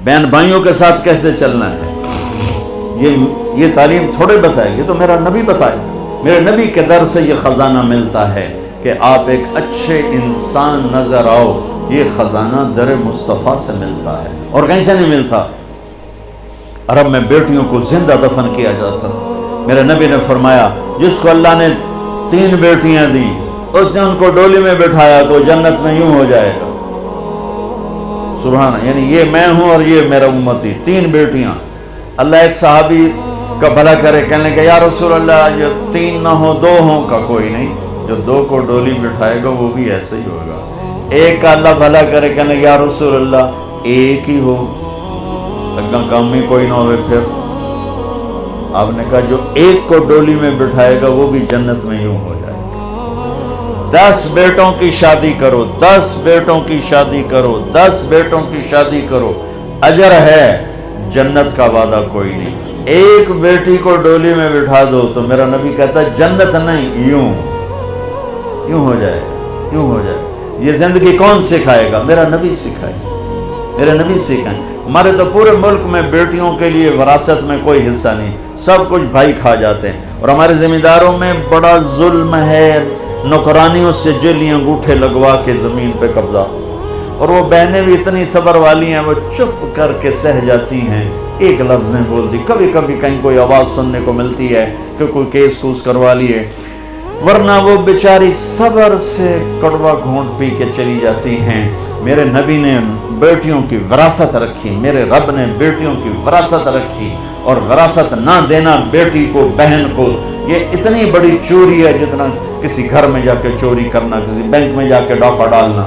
بہن بھائیوں کے ساتھ کیسے چلنا ہے، یہ تعلیم تھوڑے بتائے، یہ تو میرا نبی بتائے. میرے نبی کے در سے یہ خزانہ ملتا ہے کہ آپ ایک اچھے انسان نظر آؤ. یہ خزانہ در مصطفیٰ سے ملتا ہے اور کہیں سے نہیں ملتا. عرب میں بیٹیوں کو زندہ دفن کیا جاتا تھا. میرے نبی نے فرمایا جس کو اللہ نے 3 بیٹیاں دیں اس نے ان کو ڈولی میں بٹھایا تو جنت میں یوں ہو جائے گا. سبحان، یعنی یہ میں ہوں اور یہ میرا امتی، 3 بیٹیاں. اللہ ایک صحابی کا بھلا کرے، کہنے کہ یا رسول اللہ جو 3 نہ ہوں 2 ہوں. کا کوئی نہیں، جو 2 کو ڈولی بٹھائے گا وہ بھی ایسے ہی ہوگا. ایک کا اللہ بھلا کرے، کہنے یا رسول اللہ 1 ہی ہو، اگا کام میں کوئی نہ ہوئے. پھر آپ نے کہا جو 1 کو ڈولی میں بٹھائے گا وہ بھی جنت میں یوں ہو جائے گا. 10 بیٹوں کی شادی کرو، 10 بیٹوں کی شادی کرو، 10 بیٹوں کی شادی کرو، اجر ہے، جنت کا وعدہ کوئی نہیں. 1 بیٹی کو ڈولی میں بٹھا دو تو میرا نبی کہتا ہے جنت نہیں، یوں ہو جائے گا، یوں ہو جائے گا. یہ زندگی کون سکھائے گا؟ میرا نبی سکھائے، میرے نبی سکھائیں. ہمارے تو پورے ملک میں بیٹیوں کے لیے وراثت میں کوئی حصہ نہیں، سب کچھ بھائی کھا جاتے ہیں. اور ہمارے ذمہ داروں میں بڑا ظلم ہے، نوکرانیوں سے جیلی انگوٹھے لگوا کے زمین پہ قبضہ. اور وہ بہنیں بھی اتنی صبر والی ہیں، وہ چپ کر کے سہ جاتی ہیں، ایک لفظ نہیں بولتی. کبھی کبھی کہیں کوئی آواز سننے کو ملتی ہے کہ کوئی کیس کوس کروا لیے، ورنہ وہ بیچاری صبر سے کڑوا گھونٹ پی کے چلی جاتی ہیں. میرے نبی نے بیٹیوں کی وراثت رکھی، میرے رب نے بیٹیوں کی وراثت رکھی. اور وراثت نہ دینا بیٹی کو، بہن کو، یہ اتنی بڑی چوری ہے جتنا کسی گھر میں جا کے چوری کرنا، کسی بینک میں جا کے ڈاکہ ڈالنا.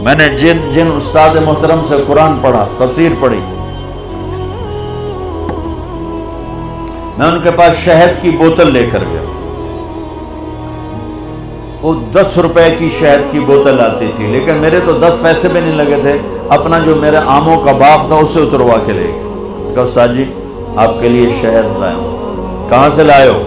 میں نے جن استاد محترم سے قرآن پڑھا، تفسیر پڑھی، میں ان کے پاس شہد کی بوتل لے کر گیا. وہ 10 روپے کی شہد کی بوتل آتی تھی، لیکن میرے تو 10 پیسے بھی نہیں لگے تھے. اپنا جو میرے آموں کا باغ تھا اسے اتروا کے لے گئے. کہا استاد جی آپ کے لیے شہد لایا ہوں. کہاں سے لائے ہو؟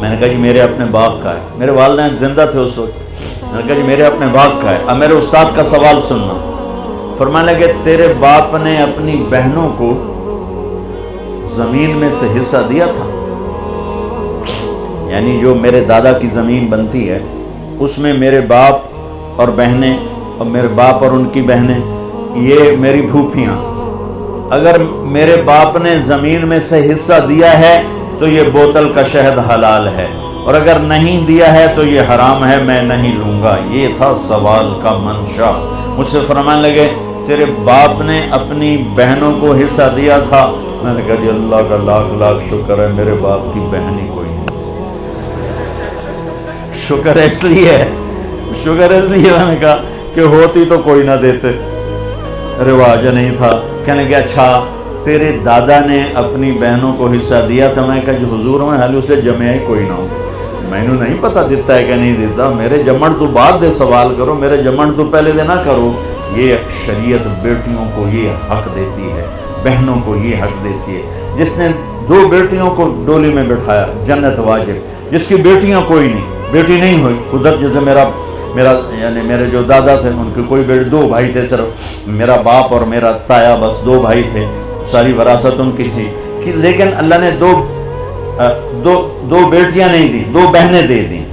میں نے کہا جی میرے اپنے باغ کا ہے. میرے والدین زندہ تھے اس وقت. میں نے کہا جی میرے اپنے باغ کا ہے. اب میرے استاد کا سوال سننا. فرمانے لگے تیرے باپ نے اپنی بہنوں کو زمین میں سے حصہ دیا تھا، یعنی جو میرے دادا کی زمین بنتی ہے اس میں میرے باپ اور بہنیں، اور میرے باپ اور ان کی بہنیں، یہ میری پھوپھیاں، اگر میرے باپ نے زمین میں سے حصہ دیا ہے تو یہ بوتل کا شہد حلال ہے، اور اگر نہیں دیا ہے تو یہ حرام ہے، میں نہیں لوں گا. یہ تھا سوال کا منشا. مجھ سے فرمانے لگے تیرے باپ نے اپنی بہنوں کو حصہ دیا تھا. میں نے کہا جی اللہ کا لاکھ لاکھ شکر ہے میرے باپ کی بہن ہی کوئی نہیں. شکر اس لیے میں نے کہا کہ ہوتی تو کوئی نہ دیتے، رواج نہیں تھا. کہنے کہ اچھا تیرے دادا نے اپنی بہنوں کو حصہ دیا تھا. میں کہا جو حضور میں حال اسے جمع ہی کوئی نہ ہو، میں نے نہیں پتا دیتا ہے کہ نہیں دیتا. میرے جمن تو بعد دے سوال کرو، میرے جمن تو پہلے دے نہ کرو. یہ شریعت بیٹیوں کو یہ حق دیتی ہے، بہنوں کو یہ حق دیتی ہے. جس نے 2 بیٹیوں کو ڈولی میں بٹھایا جنت واجب. جس کی بیٹیاں کوئی نہیں، بیٹی نہیں ہوئی، ادھر جیسے میرا یعنی میرے جو دادا تھے ان کے کوئی بیٹے، 2 بھائی تھے صرف، میرا باپ اور میرا تایا، بس 2 بھائی تھے، ساری وراثت ان کی تھی. لیکن اللہ نے دو بیٹیاں نہیں دی، 2 بہنیں دے دیں.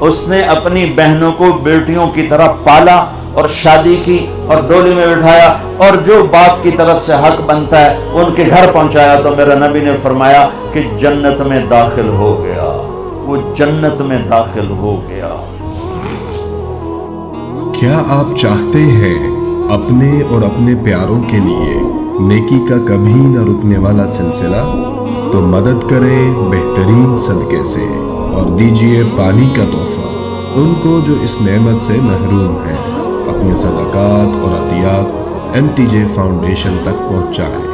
اس نے اپنی بہنوں کو بیٹیوں کی طرح پالا اور شادی کی اور ڈولی میں بٹھایا، اور جو باپ کی طرف سے حق بنتا ہے ان کے گھر پہنچایا. تو میرا نبی نے فرمایا کہ جنت میں داخل ہو گیا، وہ جنت میں داخل ہو گیا. کیا آپ چاہتے ہیں اپنے اور اپنے پیاروں کے لیے نیکی کا کبھی نہ رکنے والا سلسلہ؟ تو مدد کریں بہترین صدقے سے اور دیجئے پانی کا تحفہ ان کو جو اس نعمت سے محروم ہیں. اپنے صدقات اور عطیات MTJ فاؤنڈیشن تک پہنچائیں.